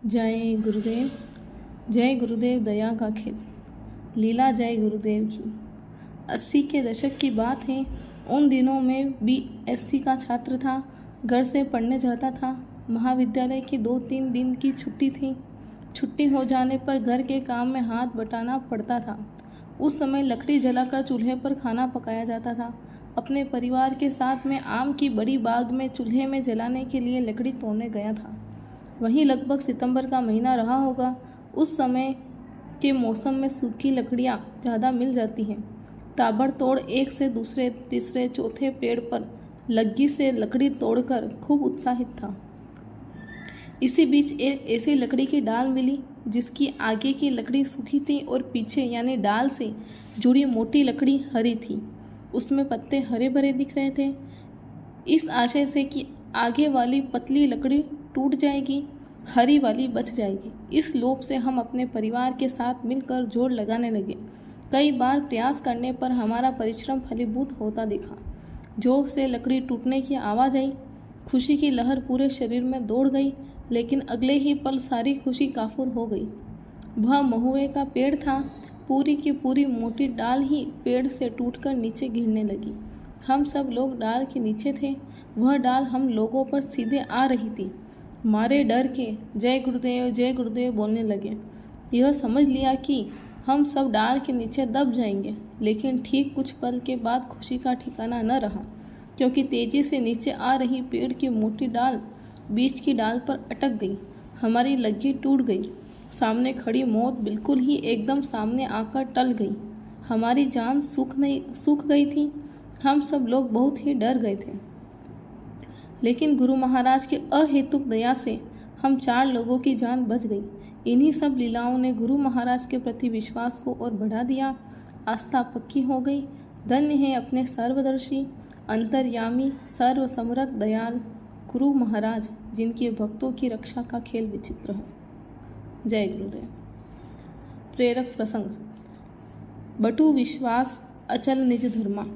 जय गुरुदेव। जय गुरुदेव दया का खेल, लीला जय गुरुदेव की। 80 के दशक की बात है। उन दिनों में BSc का छात्र था। घर से पढ़ने जाता था। महाविद्यालय की 2-3 दिन की छुट्टी थी। छुट्टी हो जाने पर घर के काम में हाथ बटाना पड़ता था। उस समय लकड़ी जलाकर चूल्हे पर खाना पकाया जाता था। अपने परिवार के साथ में आम की बड़ी बाग में चूल्हे में जलाने के लिए लकड़ी तोड़ने गया था। वहीं लगभग सितंबर का महीना रहा होगा। उस समय के मौसम में सूखी लकड़ियाँ ज़्यादा मिल जाती हैं। ताबड़तोड़ एक से दूसरे तीसरे चौथे पेड़ पर लग्गी से लकड़ी तोड़कर खूब उत्साहित था। इसी बीच एक ऐसी लकड़ी की डाल मिली जिसकी आगे की लकड़ी सूखी थी और पीछे यानी डाल से जुड़ी मोटी लकड़ी हरी थी। उसमें पत्ते हरे भरे दिख रहे थे। इस आशय से कि आगे वाली पतली लकड़ी टूट जाएगी, हरी वाली बच जाएगी। इस लोभ से हम अपने परिवार के साथ मिलकर जोर लगाने लगे। कई बार प्रयास करने पर हमारा परिश्रम फलीभूत होता दिखा। जोर से लकड़ी टूटने की आवाज़ आई। खुशी की लहर पूरे शरीर में दौड़ गई, लेकिन अगले ही पल सारी खुशी काफूर हो गई। वह महुए का पेड़ था। पूरी की पूरी मोटी डाल ही पेड़ से टूटकर नीचे गिरने लगी। हम सब लोग डाल के नीचे थे। वह डाल हम लोगों पर सीधे आ रही थी। मारे डर के जय गुरुदेव बोलने लगे। यह समझ लिया कि हम सब डाल के नीचे दब जाएंगे, लेकिन ठीक कुछ पल के बाद खुशी का ठिकाना न रहा, क्योंकि तेजी से नीचे आ रही पेड़ की मोटी डाल बीच की डाल पर अटक गई। हमारी लग्गी टूट गई। सामने खड़ी मौत बिल्कुल ही एकदम सामने आकर टल गई। हमारी जान सूख गई थी। हम सब लोग बहुत ही डर गए थे, लेकिन गुरु महाराज की अहेतुक दया से हम 4 लोगों की जान बच गई। इन्हीं सब लीलाओं ने गुरु महाराज के प्रति विश्वास को और बढ़ा दिया। आस्था पक्की हो गई। धन्य है अपने सर्वदर्शी, अंतर्यामी, सर्वसमर्थ दयाल गुरु महाराज, जिनके भक्तों की रक्षा का खेल विचित्र है। जय गुरुदेव। प्रेरक प्रसंग। बटु विश्वास अचल निज धर्मा।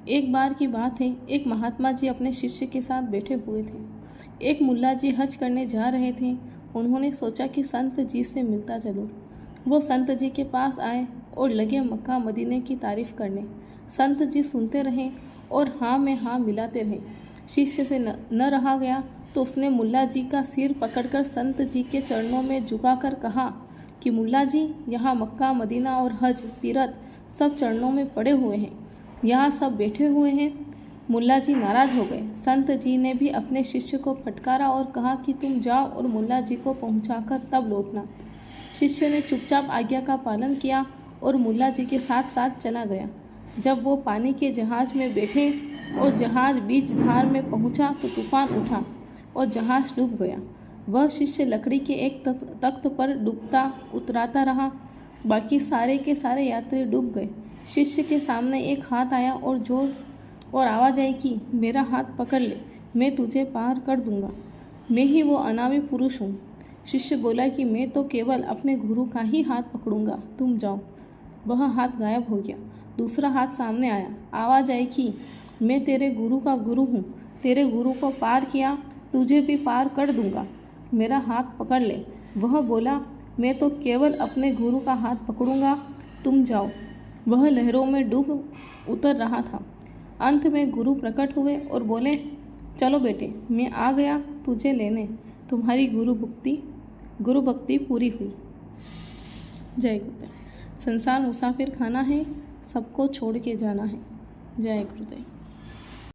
एक बार की बात है, एक महात्मा जी अपने शिष्य के साथ बैठे हुए थे। एक मुल्ला जी हज करने जा रहे थे। उन्होंने सोचा कि संत जी से मिलता चलूं। वो संत जी के पास आए और लगे मक्का मदीने की तारीफ करने। संत जी सुनते रहे और हाँ में हाँ मिलाते रहे। शिष्य से न रहा गया तो उसने मुल्ला जी का सिर पकड़कर संत जी के चरणों में झुकाकर कहा कि मुल्ला जी, यहाँ मक्का मदीना और हज तीरथ सब चरणों में पड़े हुए हैं, यहाँ सब बैठे हुए हैं। मुल्ला जी नाराज हो गए। संत जी ने भी अपने शिष्य को फटकारा और कहा कि तुम जाओ और मुल्ला जी को पहुंचाकर तब लौटना। शिष्य ने चुपचाप आज्ञा का पालन किया और मुल्ला जी के साथ साथ चला गया। जब वो पानी के जहाज में बैठे और जहाज बीच धार में पहुंचा तो तूफान उठा और जहाज डूब गया। वह शिष्य लकड़ी के एक तख्त पर डूबता उतराता रहा। बाकी सारे के सारे यात्री डूब गए। शिष्य के सामने एक हाथ आया और जोर और आवाज़ आई कि मेरा हाथ पकड़ ले, मैं तुझे पार कर दूंगा। मैं ही वो अनामी पुरुष हूँ। शिष्य बोला कि मैं तो केवल अपने गुरु का ही हाथ पकड़ूंगा, तुम जाओ। वह हाथ गायब हो गया। दूसरा हाथ सामने आया। आवाज़ आई कि मैं तेरे गुरु का गुरु हूँ, तेरे गुरु को पार किया, तुझे भी पार कर दूंगा, मेरा हाथ पकड़ ले। वह बोला मैं तो केवल अपने गुरु का हाथ पकड़ूंगा, तुम जाओ। वह लहरों में डूब उतर रहा था। अंत में गुरु प्रकट हुए और बोले, चलो बेटे, मैं आ गया तुझे लेने, तुम्हारी गुरु भक्ति पूरी हुई। जय गुरुदेव। संसार मुसाफिर खाना है, सबको छोड़ के जाना है। जय गुरुदेव।